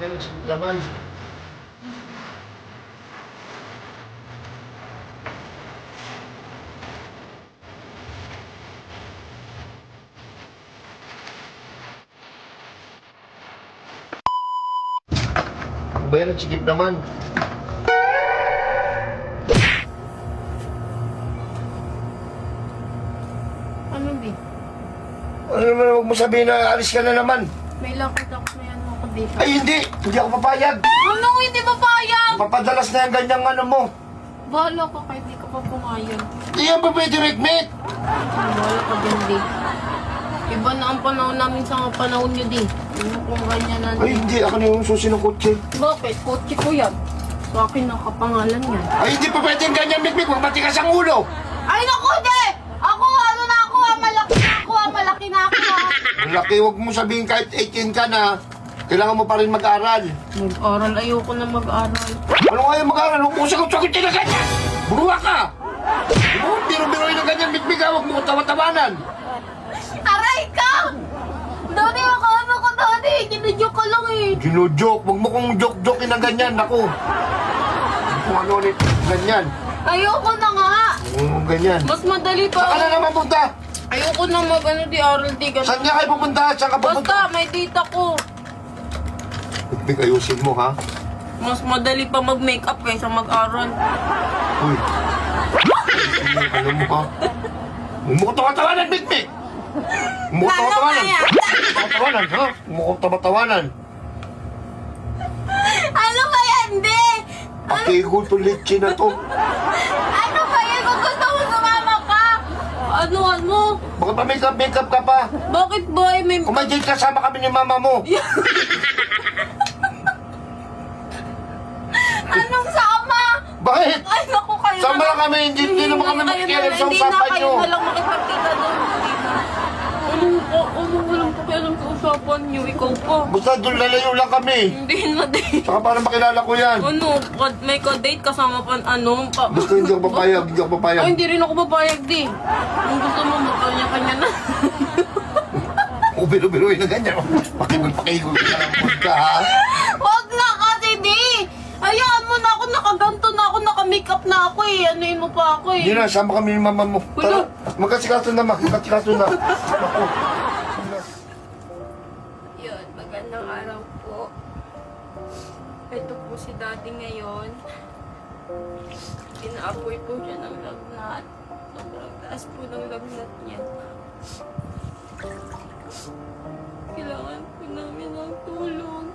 Laman. Ano ba yan? Ang sikip naman. Ano, Bi? Ano naman, huwag mo sabihin na alis ka na naman. May lakad ako, may ano ako dito. Ay, hindi! Hindi ako papayag! Ano, hindi ba payag? Papadalas na yung ganyang ano mo. Bahala ka kahit di ka pa pumayag. Hindi yan pa pwede, Rickmate! Bahala ka din, Di. Iba na ang panahon namin sa panahon nyo, Di. Ano kung ganyan na, Ay, Di? hindi. Ako na yung susi ng kotse. Bakit? Kotse ko yan. Sa akin nakapangalan yan. Ay, hindi pa pwede yung ganyan, Mikmik. Huwag matigas ang ulo. Ay, naku, Di! Ako, ano na ako, malaki na ako, malaki na ako. Ang laki, huwag mo sabihin kahit 18 ka na, kailangan mo pa rin mag-aral. Mag-aral, ayoko na mag-aral. Ano kaya mag-aral? Huwag mo sagot-sagutin na ganyan! Buruwa ka! Biro-biroin na ganyan, Mikmik. Huwag mo tawa-tawanan. Aray ka! Dodi, ano ko, Dodi? Ginudyok ka lang eh. Ginujoke. Huwag mo kong joke-joke na ganyan. Ako. Kung ano ulit, ganyan. Ayoko na nga. Ganyan. Mas madali pa. Saan ka na naman punta? Ayoko na mag-ano di aral di ganun. Saan nga kayo pupunta? Saan ka pupunta? Basta, may data ko. Mikmik, ayusin mo, ha? Mas madali pa mag-makeup kaysa mag-aral. Uy. Ano mo, ha? Mumukot-tawa-tawanan, Mikmik! Mumukot-tawa-tawanan! Mumukot-tawanan, ha? Mumukot-tawa-tawanan. Ano ba yan, Di? Pakigol to leche na to. Ano ba yan? Kung gusto mo sumama ka? Ano? Bakit pa makeup ka pa? Bakit ba? May... Kung may date kasama kami ni mama mo. Anong sama? Bakit? Ay, naku kayo Sama lang kami, hindi naman kami makikialam sa usapan nyo. Hindi na kayo na lang makipagkita doon. Walang pakialam sa usapan nyo. Ikaw pa. Basta doon lalayo lang kami. Hindi na, Di. Saka para makilala ko yan. Ano? May ka-date kasama pa, ano? Basta hindi ako papayag, hindi ako papayag. Ay, hindi rin ako papayag, Di. Kung gusto mo, magkanya-kanya na. Ubiro-biroin na ganyan. Pakigol ka lang ka, ha? Wag na kasi, Di. Hayaan mo na ako, nakaganto na ako, naka-makeup na ako eh. Anuin mo pa ako eh. Hindi na, sama kami ni mama mo. Tara, magkasikaso na, magkasikaso na. Ako. Yun, magandang araw po. Ito po si Daddy ngayon. Pinaapoy po siya ng lagnat. Sobrang taas po ng lagnat niya. Kailangan po namin ng tulong.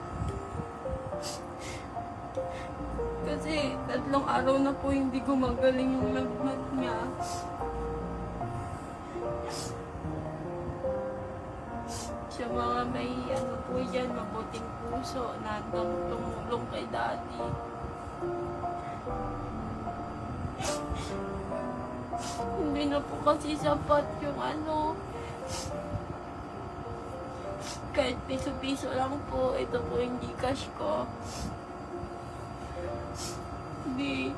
Kasi 3 araw na po hindi gumagaling yung lagnat niya. Sa mga may ano po dyan, mabuting puso na tumulong kay Daddy. Hindi na po kasi sapat yung ano. Kahit piso-piso lang po, ito po yung Gcash ko. Hindi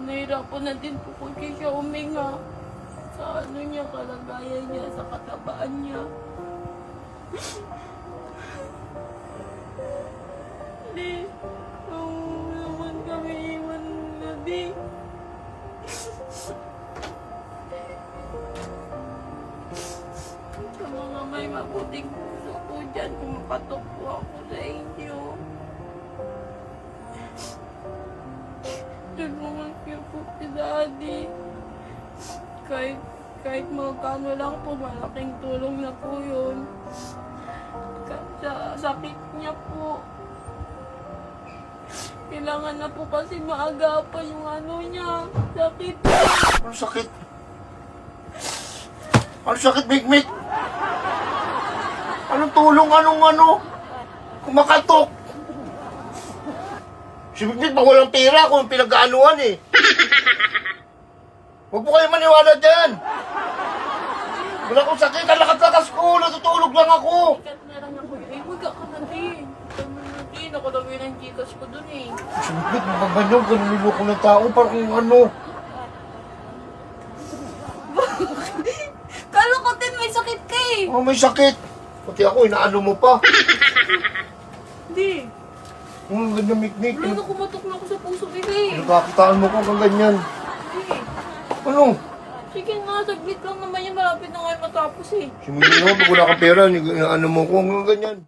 nahirapan na din po kasi siya huminga sa ano niya, kalagayan niya, sa katabaan niya. Di, naman kami iwan na di. Sa mga may mabuting puso po dyan, kumapatok po ako sa inyo. Tulungan niyo po si Daddy. Kahit magkano lang po, malaking tulong na po yun. Sa sakit niya po. Kailangan na po kasi maagapan yung ano niya. Sakit. Ano sakit? Ano sakit, Mikmik? Anong tulong? Anong ano? Kumakatok. Si Mikmik pa walang pera kung pinag-aanuhan eh. Huwag po kayo maniwala dyan. Wala akong sakit. Ang lakas-lakas ko. Natutulog lang ako. Ikat na lang ako. Eh, wag ka na din. Nakalagay ng Gcash ko dun eh. Si Mikmik, magaganyan. Ganun ko ng tao. Parang ano. Kalukutin, may sakit ka eh. Oh, may sakit. Pati ako, inaano mo pa. Hindi. Kung ganyan, Miknik. Wala na kumatok na ako sa puso, bebe. Nakakitaan mo ko kung ganyan. Bebe. Ano? Sige nga, saglit lang naman yan. Malapit na ngayon matapos eh. Simuli naman pag wala kang pera, ano mo ko kung ganyan.